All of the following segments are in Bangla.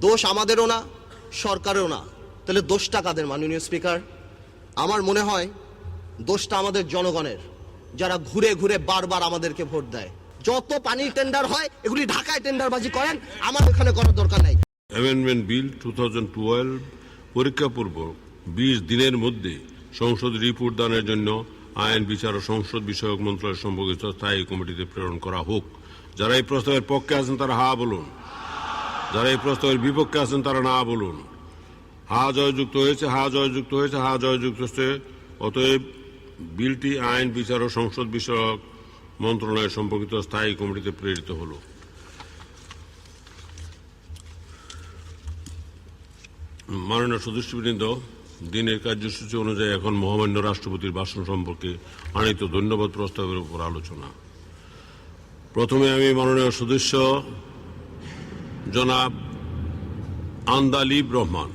দোষ আমাদেরও না, সরকারেরও না। তাহলে দোষটা কাদের মাননীয় স্পিকার? আমার মনে হয় দোষটা আমাদের জনগণের, যারা ঘুরে ঘুরে বারবার আমাদেরকে ভোট দেয়। যত পানির টেন্ডার হয় এগুলি ঢাকায় টেন্ডারবাজি করেন, আমার এখানে করার দরকার নাই। অ্যামেন্ডমেন্ট বিল 2012 পরীক্ষাপূর্বক 20 দিনের মধ্যে সংসদ রিপোর্ট দানের জন্য আইন বিচার ও সংসদ বিষয়ক মন্ত্রণালয় সম্পর্কিত স্থায়ী কমিটিতে প্রেরণ করা হোক। যারা এই প্রস্তাবের পক্ষে আছেন তারা হা বলুন, যারা এই প্রস্তাবের বিপক্ষে আছেন তারা না বলুন। হা জয়যুক্ত হয়েছে, হা জয়যুক্ত হয়েছে, হা জয়যুক্ত হচ্ছে। অতএব বিলটি আইন বিচার ও সংসদ বিষয়ক মন্ত্রণালয় সম্পর্কিত স্থায়ী কমিটিতে প্রেরিত হল। মাননীয় সদস্যবৃন্দ, দিনের কার্যসূচি অনুযায়ী এখন মহামান্য রাষ্ট্রপতির ভাষণ সম্পর্কে আনিত ধন্যবাদ প্রস্তাবের উপর আলোচনা। প্রথমে আমি মাননীয় সদস্য জনাব আন্দালিব রহমান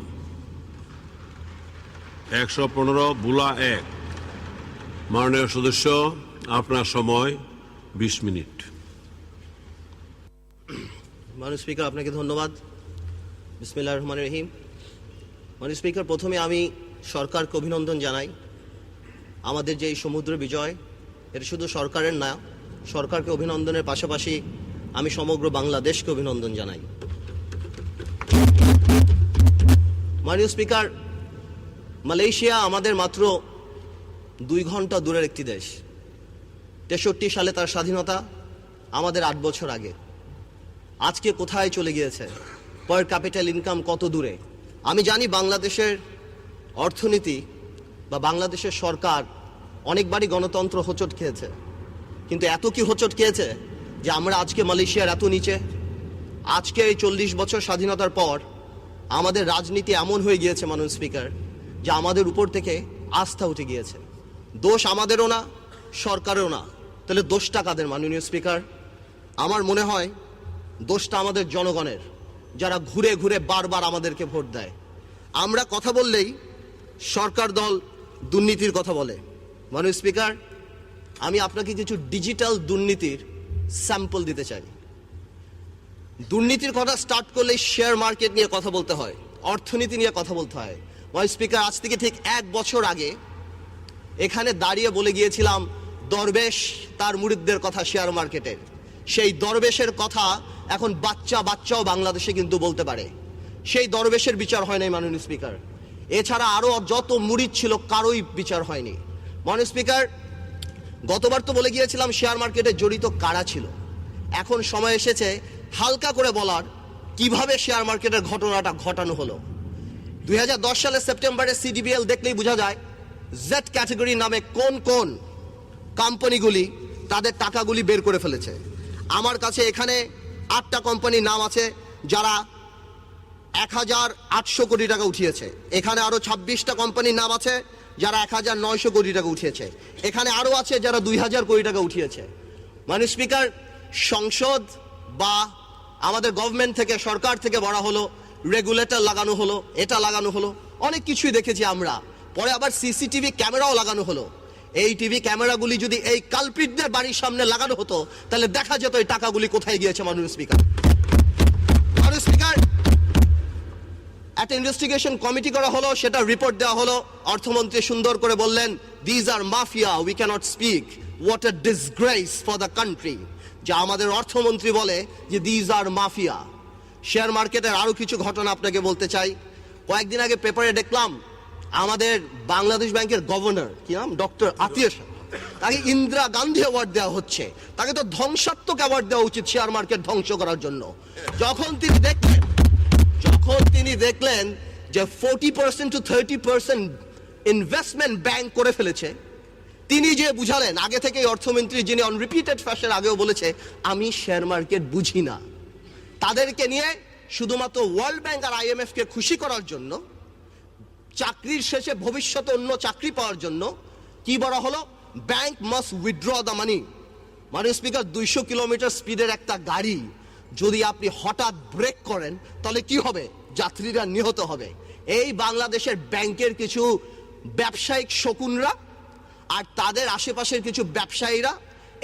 115 বুলা 1, মাননীয় সদস্য আপনার সময় 20 মিনিট। মাননীয় স্পিকার, আপনাকে ধন্যবাদ। বিসমিল্লাহির রহমানির রহিম। মাননীয় স্পিকার, প্রথমে আমি সরকারকে অভিনন্দন জানাই। আমাদের যে এই সমুদ্র বিজয়, এটা শুধু সরকারের না, সরকারকে অভিনন্দনের পাশাপাশি আমি সমগ্র বাংলাদেশকে অভিনন্দন জানাই। মাননীয় স্পিকার, মালয়েশিয়া আমাদের মাত্র 2 ঘন্টা দূরের একটি দেশ। 63 সালে তার স্বাধীনতা, আমাদের 8 বছর আগে। আজকে কোথায় চলে গিয়েছে? পার ক্যাপিটাল ইনকাম কত দূরে? আমি জানি বাংলাদেশের অর্থনীতি বা বাংলাদেশের সরকার অনেকবারই গণতন্ত্র হোঁচট খেয়েছে, কিন্তু এত কি হোঁচট খেয়েছে যে আমরা আজকে মালয়েশিয়ার এত নিচে? আজকে এই 40 বছর স্বাধীনতার পর আমাদের রাজনীতি এমন হয়ে গিয়েছে মাননীয় স্পিকার, যে আমাদের উপর থেকে আস্থা উঠে গিয়েছে। দোষ আমাদেরও না, সরকারেরও না। তাহলে দোষটা কাদের মাননীয় স্পিকার? আমার মনে হয় দোষটা আমাদের জনগণের, যারা ঘুরে ঘুরে বারবার আমাদেরকে ভোট দেয়। আমরা কথা বললেই সরকার দল দুর্নীতির কথা বলে। মাননীয় স্পিকার, আমি আপনাকে কিছু ডিজিটাল দুর্নীতির স্যাম্পল দিতে চাই। দুর্নীতির কথা স্টার্ট করলে শেয়ার মার্কেট নিয়ে কথা বলতে হয়, অর্থনীতি নিয়ে কথা বলতে হয়। মাননীয় স্পিকার, আজ থেকে ঠিক 1 বছর আগে এখানে দাঁড়িয়ে বলে গিয়েছিলাম দরবেশ তার মুরিদদের কথা শেয়ার মার্কেটের। সেই দরবেশের কথা এখন বাচ্চাও বাংলাদেশে কিন্তু বলতে পারে। সেই দরবেশের বিচার হয় নাই মাননীয় স্পিকার। এছাড়া আরো যত মুরিদ ছিল কারোই বিচার হয়নি। মাননীয় স্পিকার, গতবার তো বলে গিয়েছিলাম শেয়ার মার্কেটে জড়িত কারা ছিল। এখন সময় এসেছে হালকা করে বলার কিভাবে শেয়ার মার্কেটের ঘটনাটা ঘটানো হলো। 2010 সালের সেপ্টেম্বরে সিডিবিএল দেখলেই বোঝা যায় জেড ক্যাটাগরি নামে কোন কোন কোম্পানিগুলি তাদের টাকাগুলি বের করে ফেলেছে। আমার কাছে এখানে 8টা কোম্পানির নাম আছে যারা 1800 কোটি টাকা উঠিয়েছে। এখানে আরো 26টা কোম্পানির নাম আছে যারা 1900 কোটি টাকা উঠিয়েছে। এখানে আরো আছে যারা 2000 কোটি টাকা উঠিয়েছে। মাননীয় স্পিকার, সংসদ বা আমাদের গভর্নমেন্ট থেকে, সরকার থেকে বলা হলো, রেগুলেটর লাগানো হলো, এটা লাগানো হলো, অনেক কিছুই দেখেছি আমরা। পরে আবার সিসিটিভি ক্যামেরাও লাগানো হলো। এই টিভি ক্যামেরাগুলি যদি এই কালপ্রিটদের বাড়ির সামনে লাগানো হতো তাহলে দেখা যেত এই টাকাগুলি কোথায় গিয়েছে। মাননীয় স্পিকার, মাননীয় স্পিকার, একটা ইনভেস্টিগেশন কমিটি করা হলো, সেটা রিপোর্ট দেওয়া হলো। অর্থমন্ত্রী সুন্দর করে বললেন, these are mafia, we can't speak, what a disgrace for the country. যা আমাদের অর্থমন্ত্রী বলে যে দিজ আর মাফিয়া। শেয়ার মার্কেটের আরো কিছু ঘটনা আপনাকে বলতে চাই। কয়েকদিন আগে পেপারে দেখলাম আমাদের বাংলাদেশ ব্যাংকের গভর্নর, কি নাম, ডক্টর আতিয়া শাহ, তাকে ইন্দিরা গান্ধী অ্যাওয়ার্ড দেওয়া হচ্ছে। তাকে তো ধ্বংসাত্মক অ্যাওয়ার্ড দেওয়া উচিত শেয়ার মার্কেট ধ্বংস করার জন্য। যখন তিনি দেখলেন যে 40% to 30% ইনভেস্টমেন্ট ব্যাংক করে ফেলেছে, তিনি যে বুঝালেন, আগে থেকে অর্থমন্ত্রী যিনি অন রিপিটেড ফ্যাশন আগেও বলেছে আমি শেয়ার মার্কেট বুঝি না, তাদেরকে নিয়ে শুধুমাত্র ওয়ার্ল্ড ব্যাংক আর IMF কে খুশি করার জন্য, চাকরির শেষে ভবিষ্যতে অন্য চাকরি পাওয়ার জন্য কি বলা হলো, bank must withdraw the money. মাননীয় স্পিকার, 200 কিলোমিটার স্পিডের একটা গাড়ি যদি আপনি হঠাৎ ব্রেক করেন তাহলে কি হবে? যাত্রীরা নিহত হবে। এই বাংলাদেশের ব্যাংকের কিছু ব্যবসায়িক শকুনরা আর তাদের আশেপাশের কিছু ব্যবসায়ীরা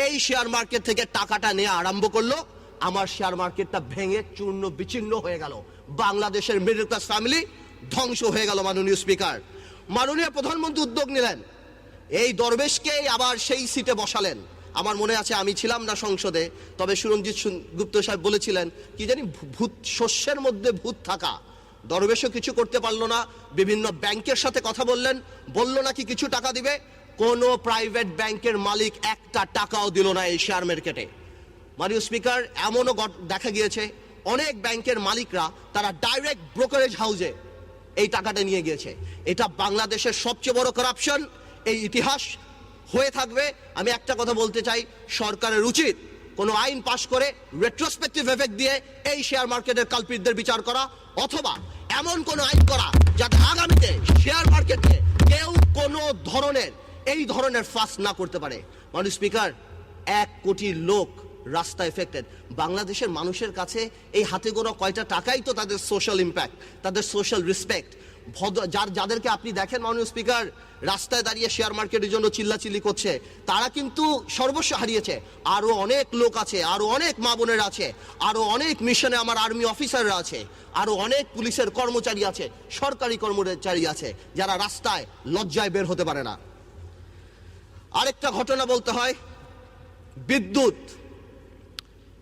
এই শেয়ার মার্কেট থেকে টাকাটা নেওয়া আরম্ভ করলো। আমার শেয়ার মার্কেটটা ভেঙে চূর্ণ বিচূর্ণ হয়ে গেল। বাংলাদেশের মিডল ক্লাস ফ্যামিলি ধ্বংস হয়ে গেল। মাননীয় স্পিকার, মাননীয় প্রধানমন্ত্রী উদ্যোগ নিলেন, এই দরবেশকে আবার সেই সিটে বসালেন। আমার মনে আছে, আমি ছিলাম না সংসদে, তবে সুরঞ্জিত গুপ্ত সাহেব বলেছিলেন কি জানি, ভূত শস্যের মধ্যে ভূত থাকা। দরবেশও কিছু করতে পারলো না, বিভিন্ন ব্যাংকের সাথে কথা বললেন, বললো নাকি কিছু টাকা দিবে, কোনো প্রাইভেট ব্যাংকের মালিক একটা টাকাও দিল না এই শেয়ার মার্কেটে। মাননীয় স্পিকার, এমনও দেখা গিয়েছে অনেক ব্যাংকের মালিকরা তারা ডাইরেক্ট ব্রোকারেজ হাউসে এই টাকাটা নিয়ে গিয়েছে। এটা বাংলাদেশের সবচেয়ে বড় কারাপশন, এই ইতিহাস হয়ে থাকবে। আমি একটা কথা বলতে চাই, সরকারের উচিত কোনো আইন পাশ করে রেট্রোস্পেক্টিভ এফেক্ট দিয়ে এই শেয়ার মার্কেটের কালপিটদের বিচার করা, অথবা এমন কোনো আইন করা যাতে আগামীতে শেয়ার মার্কেটে কেউ কোনো ধরনের এই ধরনের ফাঁস না করতে পারে। মাননীয় স্পিকার, 1 কোটি লোক রাস্তা এফেক্টেড। বাংলাদেশের মানুষের কাছে এই হাতে গোনা কয়টা টাকাই তো তাদের সোশ্যাল ইম্প্যাক্ট, তাদের সোশ্যাল রেসপেক্ট। যাদেরকে আপনি দেখেন মাননীয় স্পিকার রাস্তায় দাঁড়িয়ে শেয়ার মার্কেটের জন্য চিল্লাচিল্লি করছে, তারা কিন্তু সর্বস্ব হারিয়েছে। আরো অনেক লোক আছে, আরো অনেক মা বোনেরা আছে, আরো অনেক মিশনে আমার আর্মি অফিসাররা আছে, আরো অনেক পুলিশের কর্মচারী আছে, সরকারি কর্মচারী আছে, যারা রাস্তায় লজ্জায় বের হতে পারে না। আরেকটা ঘটনা বলতে হয়, বিদ্যুৎ।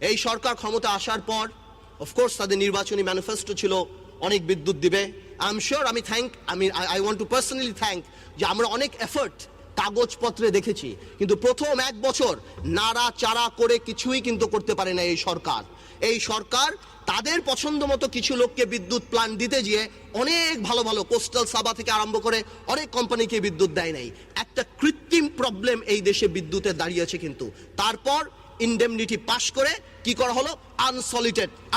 এই সরকার ক্ষমতা আসার পর অফকোর্স তাদের নির্বাচনী ম্যানিফেস্টো ছিল অনেক বিদ্যুৎ দিবে। I am sure, I want to personally thank, যে আমরা অনেক এফর্ট কাগজপত্রে দেখেছি, কিন্তু প্রথম 1 বছর নাড়াচাড়া করে কিছুই কিন্তু করতে পারে না এই সরকার। এই সরকার তাদের পছন্দ মতো কিছু লোককে বিদ্যুৎ প্ল্যান দিতে গিয়ে অনেক ভালো ভালো কোস্টাল সাবা থেকে আরম্ভ করে অনেক কোম্পানিকে বিদ্যুৎ দেয় নাই। একটা কৃত্রিম প্রবলেম এই দেশে বিদ্যুতের দাঁড়িয়েছে, কিন্তু তারপর ইনডেমনিটি পাশ করে কি করা হলো,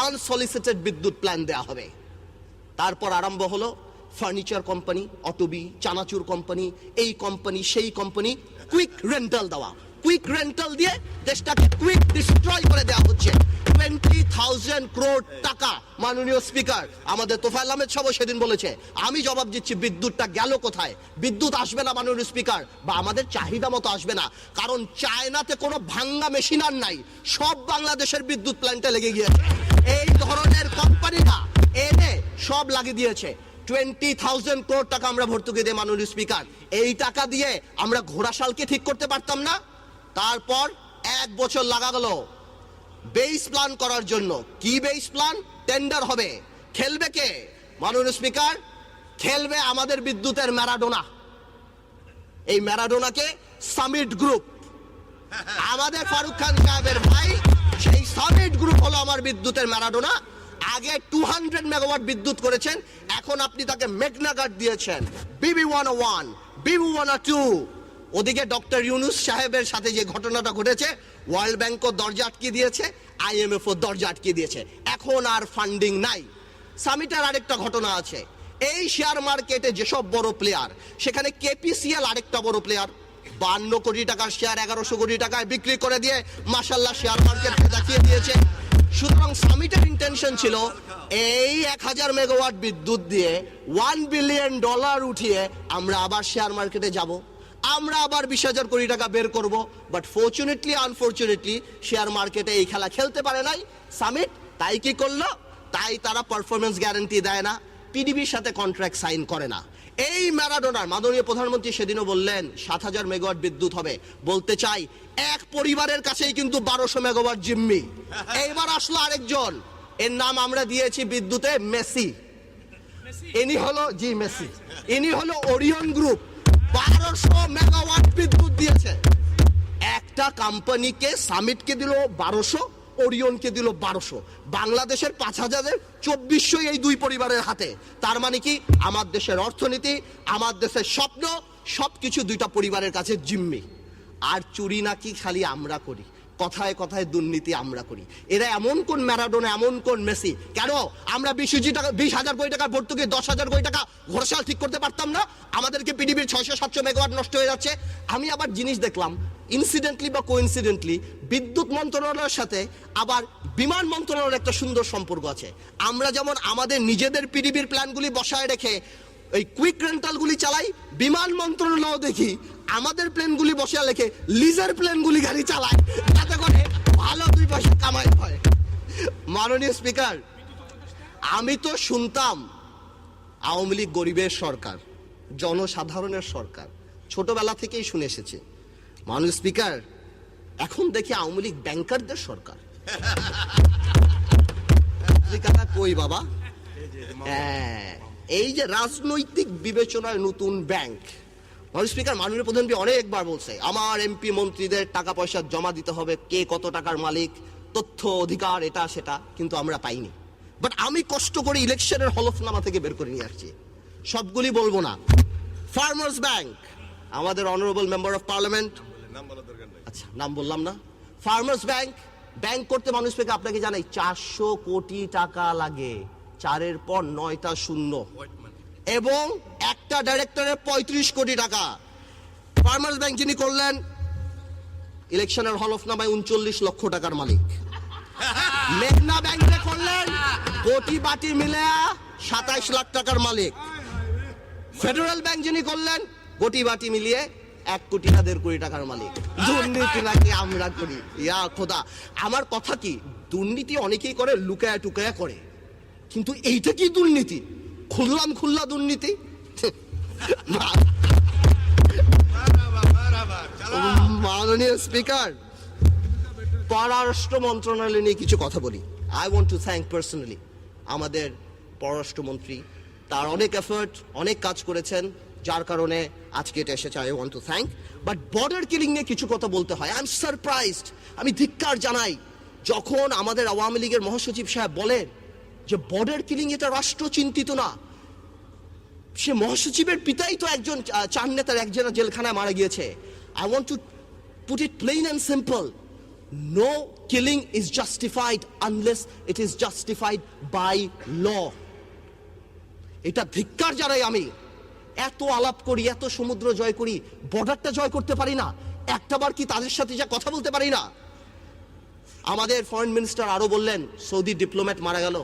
আনসলিসিটেড বিদ্যুৎ প্ল্যান দেওয়া হবে। তারপর আরম্ভ হলো ফার্নিচার কোম্পানি, অটোবি, চানাচুর কোম্পানি, এই কোম্পানি সেই কোম্পানি, কুইক রেন্টাল দেওয়া। কুইক রেন্টাল দিয়ে দেশটাকে কুইক ডিস্ট্রয় করে দেওয়া হচ্ছে। 20,000 crore টাকা। মাননীয় স্পিকার, আমাদের তোফায়েল আহমেদ সাহেব সেদিন বলেছে, আমি জবাব দিচ্ছি, বিদ্যুৎটা গেল কোথায়? বিদ্যুৎ আসবে না মাননীয় স্পিকার, বা আমাদের চাহিদা মতো আসবে না, কারণ চায়নাতে কোনো ভাঙ্গা মেশিন আর নাই, সব বাংলাদেশের বিদ্যুৎ প্ল্যান্টে লেগে গিয়েছে। এই ধরনের কোম্পানিরা এনে সব লাগিয়ে দিয়েছে। 20,000 crore টাকা আমরা ভর্তুকি দিই মাননীয় স্পিকার। এই টাকা দিয়ে আমরা ঘোড়াশালকে ঠিক করতে পারতাম না? তারপর 1 বছর লাগা গেল বেস প্ল্যান করার জন্য। কি বেস প্ল্যান? টেন্ডার হবে। খেলবে কে মাননীয় স্পিকার? খেলবে আমাদের বিদ্যুতের ম্যারাডোনা। এই ম্যারাডোনাকে সামিট গ্রুপ, আমাদের ফারুক খান সাহেবের ভাই, সেই সামিট গ্রুপ হলো আমার বিদ্যুতের ম্যারাডোনা। আগে 200 মেগাওয়াট বিদ্যুৎ করেছেন, এখন আপনি তাকে মেঘনা গার্ড দিয়েছেন, বিবি 101, বিবি 102। ওদিকে ডক্টর ইউনুস সাহেবের সাথে যে ঘটনাটা ঘটেছে, ওয়ার্ল্ড ব্যাংকও দরজা আটকে দিয়েছে, IMF-ও দরজা আটকে দিয়েছে, এখন আর ফান্ডিং নাই। সামিটের আরেকটা ঘটনা আছে, এই শেয়ার মার্কেটে যেসব বড় প্লেয়ার, সেখানে KPCL আরেকটা বড় প্লেয়ার, 52 কোটি টাকার শেয়ার 1100 কোটি টাকায় বিক্রি করে দিয়ে মাশাআল্লাহ শেয়ার মার্কেটকে দেখিয়ে দিয়েছে। সুতরাং সামিটের ইন্টেনশন ছিল এই 1000 মেগাওয়াট বিদ্যুৎ দিয়ে $1 বিলিয়ন উঠিয়ে আমরা আবার শেয়ার মার্কেটে যাব, আমরা আবার 20,000 কোটি টাকা বের করব। বাট ফরচুনেটলি আনফরচুনেটলি শেয়ার মার্কেটে এই খেলা খেলতে পারে নাই সামিট। তাই কি করলো? তাই তারা পারফরমেন্স গ্যারান্টি দেয় না, পিডিবির সাথে কন্ট্রাক্ট সাইন করে না। এই ম্যারাডোনার মাননীয় প্রধানমন্ত্রী সেদিনও বললেন 7,000 মেগাওয়াট বিদ্যুৎ হবে। বলতে চাই, এক পরিবারের কাছেই কিন্তু 1200 মেগাওয়াট জিম্মি। এইবার আসলো আরেকজন, এর নাম আমরা দিয়েছি বিদ্যুতে মেসি। ইনি হলো মেসি, ইনি হলো ওরিয়ন গ্রুপ। 1200 মেগাওয়াট বিদ্যুৎ দিয়েছে। একটা কোম্পানিকে সামিটকে দিল 1200, ওরিয়নকে দিল 1200। বাংলাদেশের 5,000-এর 2400 এই দুই পরিবারের হাতে। তার মানে কি, আমার দেশের অর্থনীতি, আমার দেশের স্বপ্ন, সবকিছু দুইটা পরিবারের কাছে জিম্মি। আর চুরি নাকি খালি আমরা করি, কথায় কথায় দুর্নীতি আমরা করি। এরা এমন কোন ম্যারাডোনা, এমন কোন মেসি? কেন আমরা 20,000 কোটি টাকা ভর্তুকি, 10,000 কোটি টাকা ঘোড়াশাল ঠিক করতে পারতাম না? আমাদেরকে পিডিবির 600-700 মেগাওয়াট নষ্ট হয়ে যাচ্ছে। আমি আবার জিনিস দেখলাম, ইনসিডেন্টলি বা কোইন্সিডেন্টলি বিদ্যুৎ মন্ত্রণালয়ের সাথে আবার বিমান মন্ত্রণালয়ের একটা সুন্দর সম্পর্ক আছে। আমরা যেমন আমাদের নিজেদের পিডিবির প্ল্যানগুলি বসায় রেখে এই কুইক রেন্টালগুলি চালাই, বিমান মন্ত্রণালয় দেখি আমাদের প্লেনগুলি বসে রেখে লিজের প্লেনগুলি গাড়ি চালায়, যাতে করে ভালো 2 পয়সা কামাই হয়। মাননীয় স্পিকার, আমি তো শুনতাম আওয়ামী লীগ গরিবের সরকার, জনসাধারণের সরকার, ছোটবেলা থেকেই শুনে এসেছি। মাননীয় স্পিকার, এখন দেখি আওয়ামী লীগ ব্যাংকারদের সরকার। কই বাবা? হ্যাঁ, এই যে রাজনৈতিক বিবেচনায় নতুন ব্যাংক। মাননীয় স্পিকার, মাননীয় প্রধানমন্ত্রী অনেকবার বলছে আমার এমপি মন্ত্রীদের টাকা পয়সা জমা দিতে হবে, কে কত টাকার মালিক, তথ্য অধিকার, এটা সেটা, কিন্তু আমরা পাইনি। বাট আমি কষ্ট করে ইলেকশনের হলফনামা থেকে বের করে নিয়ে আসছি, সবগুলি বলবো না। ফার্মার্স ব্যাংক, আমাদের অনারেবল মেম্বার অফ পার্লামেন্ট, আচ্ছা নাম বললাম না। ফার্মার্স ব্যাংক, ব্যাংক করতে মানুষ থেকে আপনাকে জানাই 400 কোটি টাকা লাগে, 4-এর পর 9টা শূন্য, এবং একটা ডাইরেক্টরের 35 কোটি টাকা। ফার্মার্স ব্যাংক যিনি করলেন, ইলেকশনের হলফনামায় 39 লক্ষ টাকার মালিক। মেঘনা ব্যাংকে করলেন, কোটি বাটি মিলে 27 লাখ টাকার মালিক। ফেডারেল ব্যাংক যিনি করলেন, কোটি বাটি মিলিয়ে 1 কোটি 1.5 কোটি টাকার মালিক। দুর্নীতি নাকি আমরা করি? ইয়া খোদা, আমার কথা কি, দুর্নীতি অনেকেই করে লুকায়া টুকায়া করে, কিন্তু এইটা কি দুর্নীতি? খুল্লা দুর্নীতি। মাননীয় স্পিকার, পররাষ্ট্র মন্ত্রণালয় নিয়ে কিছু কথা বলি। I want to thank personally আমাদের পররাষ্ট্রমন্ত্রী, তার অনেক এফর্ট, অনেক কাজ করেছেন, যার কারণে আজকে এটা এসেছে। I want to thank. But border killing নিয়ে কিছু কথা বলতে হয়। আই এম সারপ্রাইজড, আমি ধিক্কার জানাই যখন আমাদের আওয়ামী লীগের মহাসচিব সাহেব বলেন যে বর্ডার কিলিং এটা রাষ্ট্র চিন্তিত না। সে মহাসচিবের পিতাই তো একজন চার নেতার একজনের জেলখানায় মারা গিয়েছে। I want to put it plain and simple, no killing is justified unless it is justified by law. এটা ধিক্কার জানাই আমি। এত আলাপ করি, এত সমুদ্র জয় করি, বর্ডারটা জয় করতে পারি না, একটাবার কি তাদের সাথে যা কথা বলতে পারি না? আমাদের ফরেন মিনিস্টার আরো বললেন সৌদি ডিপ্লোম্যাট মারা গেল,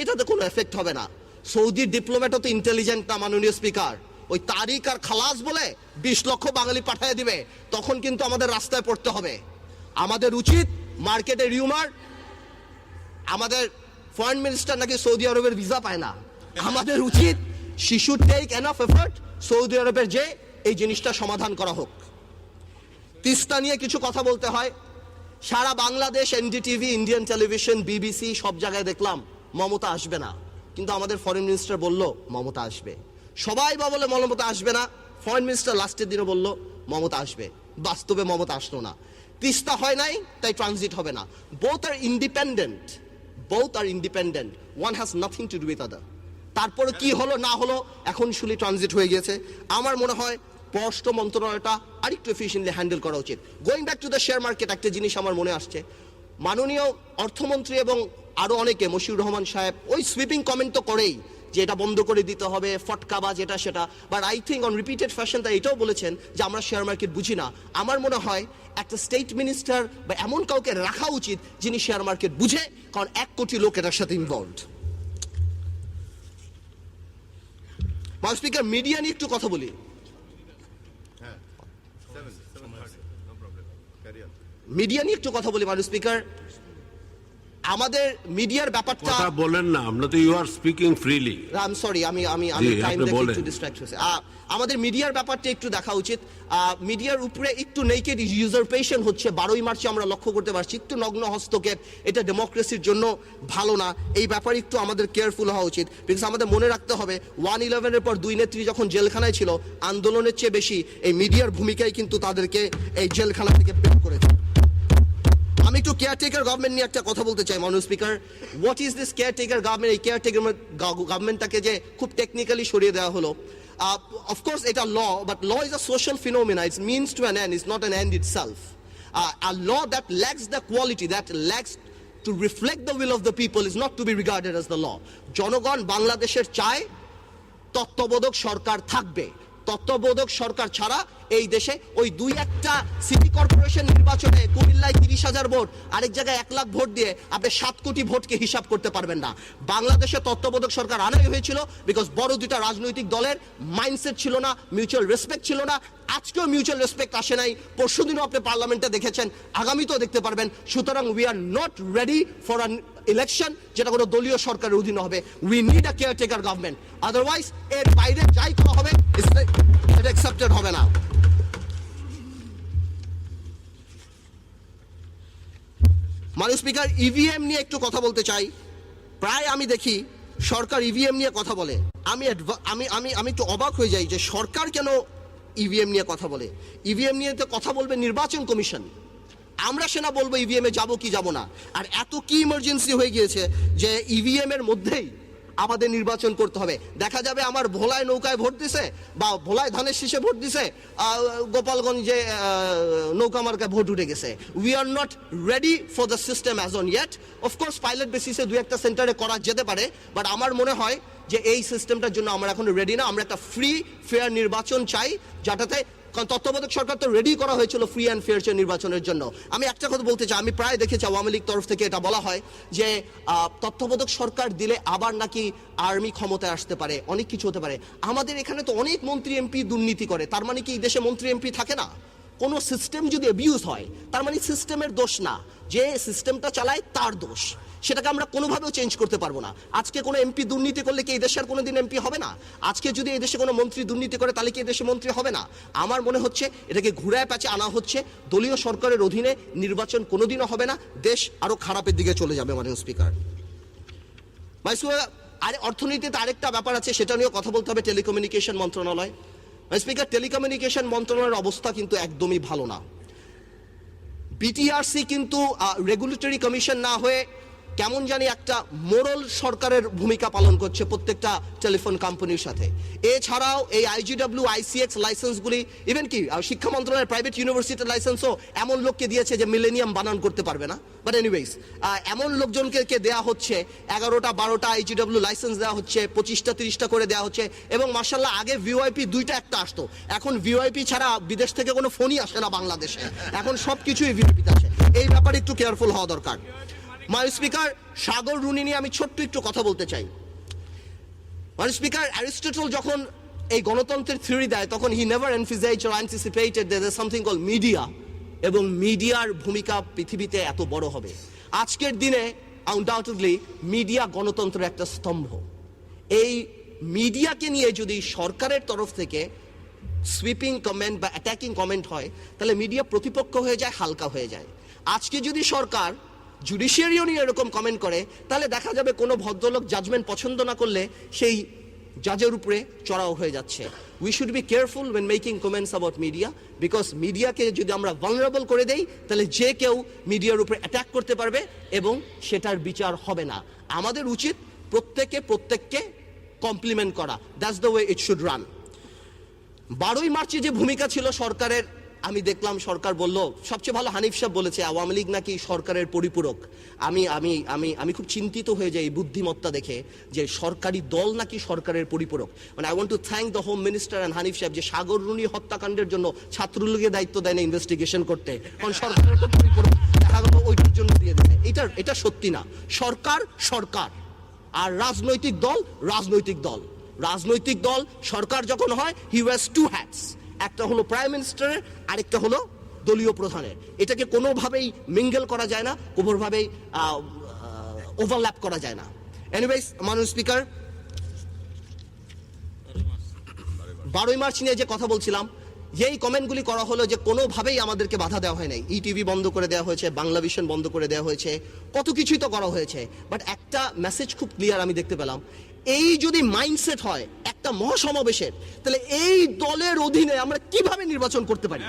এটাতে কোনো এফেক্ট হবে না। সৌদির ডিপ্লোম্যাটও তো ইন্টেলিজেন্ট না মাননীয় স্পিকার। ওই তারিক আর খালাস বলে 20 লক্ষ বাঙালি পাঠিয়ে দিবে, তখন কিন্তু আমাদের রাস্তায় পড়তে হবে। আমাদের উচিত মার্কেটে রিউমার, আমাদের ফরেন মিনিস্টার নাকি সৌদি আরবের ভিসা পায় না, আমাদের উচিত শিশু টেক এনাফ এফর্ট সৌদি আরবের যে এই জিনিসটা সমাধান করা হোক। তিস্তা নিয়ে কিছু কথা বলতে হয়। সারা Bangladesh NDTV, Indian television, BBC সব জায়গায় দেখলাম মমতা আসবে না, কিন্তু আমাদের ফরেন মিনিস্টার বলল মমতা আসবে। সবাই বলে মমতা আসবে না, ফরেন মিনিস্টার লাস্টের দিনে বলল মমতা আসবে, বাস্তবে মমতা আসলো না। তিস্তা হয় নাই, তাই ট্রানজিট হবে না। Both are independent, one has nothing to do with other. তারপরে কি হলো না হলো, এখন শুলি ট্রানজিট হয়ে গেছে। আমার মনে হয় পররাষ্ট্র মন্ত্রণালয়টা আরেকটু এফিশিয়েন্টলি হ্যান্ডেল করা উচিত। Going back to the share market, একটা জিনিস আমার মনে আসছে, মাননীয় অর্থমন্ত্রী এবং আরো অনেকে, মশিউর রহমান সাহেব ওই সুইপিং কমেন্ট তো করেই যে এটা বন্ধ করে দিতে হবে, ফটকাবাজ এটা সেটা, but I think on repeated fashion তারা এটাও বলেছেন যে আমরা শেয়ার মার্কেট বুঝি না। আমার মনে হয় একটা স্টেট মিনিস্টার বা এমন কাউকে রাখা উচিত যিনি শেয়ার মার্কেট বুঝে, কারণ 1 কোটি লোক এটার সাথে ইনভলভড। মাননীয় স্পিকার, মিডিয়া নিয়ে একটু কথা বলি। মিডিয়া নিয়ে একটু কথা বলি মাননীয় স্পিকার। আমাদের মিডিয়ার ব্যাপারটা কথা বলেন না, আমরা তো you are speaking freely. I am sorry, আমি টাইম দেখে একটু ডিস্ট্রাক্ট হয়েছে। আমাদের মিডিয়ার ব্যাপারটা একটু দেখা উচিত। মিডিয়ার উপরে একটু নেকেড ইউজারপেশন হচ্ছে। 12ই মার্চে আমরা লক্ষ্য করতে পারছি একটু নগ্ন হস্তক্ষেপ, এটা ডেমোক্রেসির জন্য ভালো না। এই ব্যাপারে একটু আমাদের কেয়ারফুল হওয়া উচিত। বিকজ আমাদের মনে রাখতে হবে 1/11-এর পর 2 নেত্রী যখন জেলখানায় ছিল, আন্দোলনের চেয়ে বেশি এই মিডিয়ার ভূমিকাই কিন্তু তাদেরকে এই জেলখানা থেকে বের করেছে। আমি একটু কেয়ারটেকার গভর্নমেন্ট নিয়ে একটা কথা বলতে চাই মাননীয় speaker. What is this caretaker government? এই কেয়ারটেকার গভর্নমেন্টটাকে যে খুব টেকনিক্যালি সরিয়ে দেওয়া হলো, অফকোর্স এটা law, but law is a social phenomena, it's means to an end, it's not an end itself. A law that lacks the quality, that lacks to reflect the will of the people is not to be regarded as the law. জনগণ বাংলাদেশের চায় তত্ত্বাবধায়ক সরকার থাকবে, তত্ত্বাবধায়ক সরকার ছাড়া এই দেশে ওই 2-1টা সিটি কর্পোরেশন নির্বাচনে কুমিল্লায় 30,000 ভোট, আরেক জায়গায় 1 লাখ ভোট দিয়ে আপনি 7 কোটি ভোটকে হিসাব করতে পারবেন না। বাংলাদেশে তত্ত্বাবধায়ক সরকার আনাই হয়েছিল বিকজ বড় দুইটা রাজনৈতিক দলের মাইন্ডসেট ছিল না, মিউচুয়াল রেসপেক্ট ছিল না। আজকেও মিউচুয়াল রেসপেক্ট আসে নাই, পরশুদিনও আপনি পার্লামেন্টে দেখেছেন, আগামীতেও দেখতে পারবেন। সুতরাং we are not ready for an election যেটা কোনো দলীয় সরকারের অধীনে হবে। We need a caretaker government, otherwise এর বাইরে যাই করা হবে এটা অ্যাকসেপ্টেড হবে না। মাননীয় স্পিকার, ইভিএম নিয়ে একটু কথা বলতে চাই। প্রায় আমি দেখি সরকার ইভিএম নিয়ে কথা বলে, আমি একটু অবাক হয়ে যাই যে সরকার কেন ইভিএম নিয়ে কথা বলে। ইভিএম নিয়ে তো কথা বলবে নির্বাচন কমিশন, আমরা সেনা বলবো ইভিএম এ যাবো কি যাব না। আর এত কি ইমার্জেন্সি হয়ে গিয়েছে যে ইভিএম এর মধ্যেই আমাদের নির্বাচন করতে হবে। দেখা যাবে আমার ভোলায় নৌকায় ভোট দিছে বা ভোলায় ধানের শীষে ভোট দিছে, গোপালগঞ্জে নৌকা মার্কায় ভোট উঠে গেছে। We are not ready for the system as on yet. Of course pilot বেসিসে 2-1টা সেন্টারে করা যেতে পারে, বাট আমার মনে হয় যে এই সিস্টেমটার জন্য আমরা এখন রেডি না। আমরা একটা ফ্রি ফেয়ার নির্বাচন চাই, যেটাতে, কারণ তত্ত্বাবধায়ক সরকার তো রেডি করা হয়েছিল ফ্রি অ্যান্ড ফেয়ার নির্বাচনের জন্য। আমি একটা কথা বলতে চাই, আমি প্রায় দেখেছি আওয়ামী লীগ তরফ থেকে এটা বলা হয় যে তত্ত্বাবধায়ক সরকার দিলে আবার নাকি আর্মি ক্ষমতায় আসতে পারে, অনেক কিছু হতে পারে। আমাদের এখানে তো অনেক মন্ত্রী এমপি দুর্নীতি করে, তার মানে কি এই দেশে মন্ত্রী এমপি থাকে না? কোনো সিস্টেম যদি অ্যাবিউজ হয় তার মানে সিস্টেমের দোষ না, যে সিস্টেমটা চালায় তার দোষ। সেটাকে আমরা কোনোভাবেও চেঞ্জ করতে পারবো না। আজকে কোনো এমপি দুর্নীতি করলে কি এই দেশে আর কোনোদিন এমপি হবে না? আজকে যদি এই দেশে কোনো মন্ত্রী দুর্নীতি করে তাহলে কি এই দেশে মন্ত্রী হবে না? আমার মনে হচ্ছে এটাকে ঘুরায় প্যাচে আনা হচ্ছে। দলীয় সরকারের অধীনে নির্বাচন কোনোদিনও হবে না, দেশ আরো খারাপের দিকে চলে যাবে। মাননীয় স্পিকার, আর অর্থনীতিতে আরেকটা ব্যাপার আছে, সেটা নিয়েও কথা বলতে হবে, টেলিকমিউনিকেশন মন্ত্রণালয়। স্পিকার, টেলিকমিউনিকেশন মন্ত্রণালয়ের অবস্থা কিন্তু একদমই ভালো না। বিটিআরসি কিন্তু রেগুলেটরি কমিশন না হয়ে কেমন জানি একটা মোরাল সরকারের ভূমিকা পালন করছে প্রত্যেকটা টেলিফোন কোম্পানির সাথে। এছাড়াও এই আইজিডব্লিউ আইসিএক্স লাইসেন্সগুলি, ইভেন কি শিক্ষা মন্ত্রণালয়ের প্রাইভেট ইউনিভার্সিটির লাইসেন্সও এমন লোককে দিয়েছে যে মিলেনিয়াম বানান করতে পারবে না। বাট এনিওয়েজ, এমন লোকজনকে দেয়া হচ্ছে 11টা 12টা আইজিডব্লিউ লাইসেন্স দেওয়া হচ্ছে, 25টা 30টা করে দেওয়া হচ্ছে। এবং মার্শাল্লাহ, আগে ভিওআইপি 2টা 1টা আসতো, এখন ভিওআইপি ছাড়া বিদেশ থেকে কোনো ফোনই আসে না বাংলাদেশে, এখন সব কিছুই ভিওআইপিতে আসে। এই ব্যাপারে একটু কেয়ারফুল হওয়া দরকার। মাননীয় স্পিকার, সাগর রুনি নিয়ে আমি ছোট্ট একটু কথা বলতে চাই। মাননীয় স্পিকার, অ্যারিস্টটল যখন এই গণতন্ত্রের থিওরি দেয় তখন he never emphasised or anticipated that there something called media, এবং মিডিয়ার ভূমিকা পৃথিবীতে এত বড় হবে। আজকের দিনে আনডাউটেডলি মিডিয়া গণতন্ত্রের একটা স্তম্ভ। এই মিডিয়াকে নিয়ে যদি সরকারের তরফ থেকে সুইপিং কমেন্ট বা অ্যাটাকিং কমেন্ট হয় তাহলে মিডিয়া প্রতিপক্ষ হয়ে যায়, হালকা হয়ে যায়। আজকে যদি সরকার জুডিশিয়ারিও নিয়ে এরকম কমেন্ট করে তাহলে দেখা যাবে কোনো ভদ্রলোক জাজমেন্ট পছন্দ না করলে সেই জাজের উপরে চড়াও হয়ে যাচ্ছে। We should be careful when making comments about media, because মিডিয়াকে যদি আমরা ভালনারেবল করে দেই তাহলে যে কেউ মিডিয়ার উপরে অ্যাটাক করতে পারবে এবং সেটার বিচার হবে না। আমাদের উচিত প্রত্যেককে কমপ্লিমেন্ট করা। That's the way it should run. 12ই মার্চে যে ভূমিকা ছিল সরকারের, আমি দেখলাম সরকার বলল, সবচেয়ে ভালো হানিফ সাহেব বলেছে আওয়ামী লীগ নাকি সরকারের পরিপূরক। আমি আমি আমি আমি খুব চিন্তিত হয়ে যাই এই বুদ্ধিমত্তা দেখে যে সরকারি দল নাকি সরকারের পরিপূরক। মানে I want to thank the home minister and Hanif সাহেব যে সাগর রুনি হত্যাকাণ্ডের জন্য ছাত্রলীগের দায়িত্ব দেয় না ইনভেস্টিগেশন করতে, কারণ সরকারের তো পরিপূরক দেখা গেল ওইটার জন্য দিয়ে দেয়। এটা সত্যি না। সরকার সরকার, আর রাজনৈতিক দল রাজনৈতিক দল। রাজনৈতিক দল সরকার যখন হয় হি ওয়্যারস টু হ্যাটস, একটা হলো প্রাইম মিনিস্টারের, আরেকটা হলো দলীয় প্রধানের। এটাকে কোনোভাবেই মিঙ্গেল করা যায় না, কোনোভাবেই ওভারল্যাপ করা যায় না। এনিওয়েজ, মাননীয় স্পিকার, 12ই মার্চ নিয়ে যে কথা বলছিলাম, যেই কমেন্টগুলি করা হলো যে কোনোভাবেই আমাদেরকে বাধা দেওয়া হয় নাই, ইটিভি বন্ধ করে দেওয়া হয়েছে, বাংলা ভিশন বন্ধ করে দেওয়া হয়েছে, কত কিছুই তো করা হয়েছে। বাট একটা মেসেজ খুব ক্লিয়ার আমি দেখতে পেলাম, এই যদি মাইন্ডসেট হয় একটা মহাসমাবেশের, তাহলে এই দলের অধীনে আমরা কিভাবে নির্বাচন করতে পারি?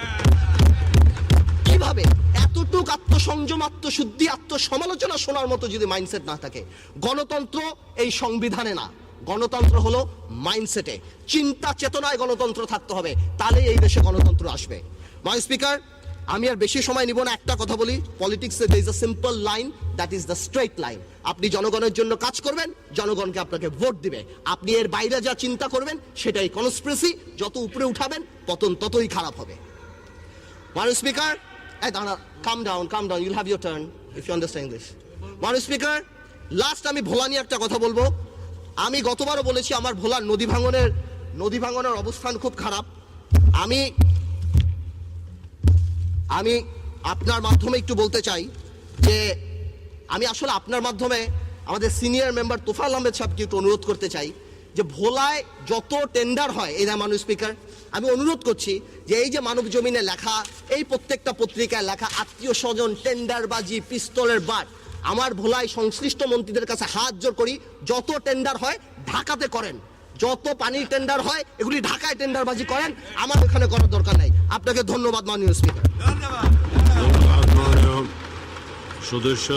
কিভাবে? এতটুক আত্মসংযম, আত্মশুদ্ধি, আত্মসমালোচনা শোনার মতো যদি মাইন্ডসেট না থাকে। গণতন্ত্র এই সংবিধানে না, গণতন্ত্র হলো মাইন্ডসেটে, চিন্তা চেতনায় গণতন্ত্র থাকতে হবে, তাহলে এই দেশে গণতন্ত্র আসবে। মাননীয় স্পিকার, আমি আর বেশি সময় নিব না, একটা কথা বলি, পলিটিক্সে there is a simple line, that is the straight line. আপনি জনগণের জন্য কাজ করবেন, জনগণকে আপনাকে ভোট দিবে। আপনি এর বাইরে যা চিন্তা করবেন সেটাই কনস্পিরেসি, যত উপরে উঠাবেন পতন ততই খারাপ হবে। মাননীয় speaker, calm down, you'll have your turn if you understand English. মাননীয় স্পিকার, লাস্ট আমি ভোলা নিয়ে একটা কথা বলবো। আমি গতবারও বলেছি আমার ভোলার নদী ভাঙনের অবস্থান খুব খারাপ। আমি আপনার মাধ্যমে একটু বলতে চাই যে আমি আসলে আপনার মাধ্যমে আমাদের সিনিয়র মেম্বার তোফায়েল আহমেদ সাহেবকে একটু অনুরোধ করতে চাই যে ভোলায় যত টেন্ডার হয়, এই মাননীয় স্পিকার আমি অনুরোধ করছি যে এই যে মানব জমিনে লেখা, এই প্রত্যেকটা পত্রিকায় লেখা আত্মীয় স্বজন, টেন্ডারবাজি, পিস্তলের বাট, আমার ভোলায় সংশ্লিষ্ট মন্ত্রীদের কাছে হাত জোর করি, যত টেন্ডার হয় ঢাকাতে করেন, যত পানির টেন্ডার হয় এগুলি ঢাকায় টেন্ডারবাজি করেন, আমার এখানে করার দরকার নাই। আপনাকে ধন্যবাদ মাননীয় স্পিকার। ধন্যবাদ মাননীয় সদস্য।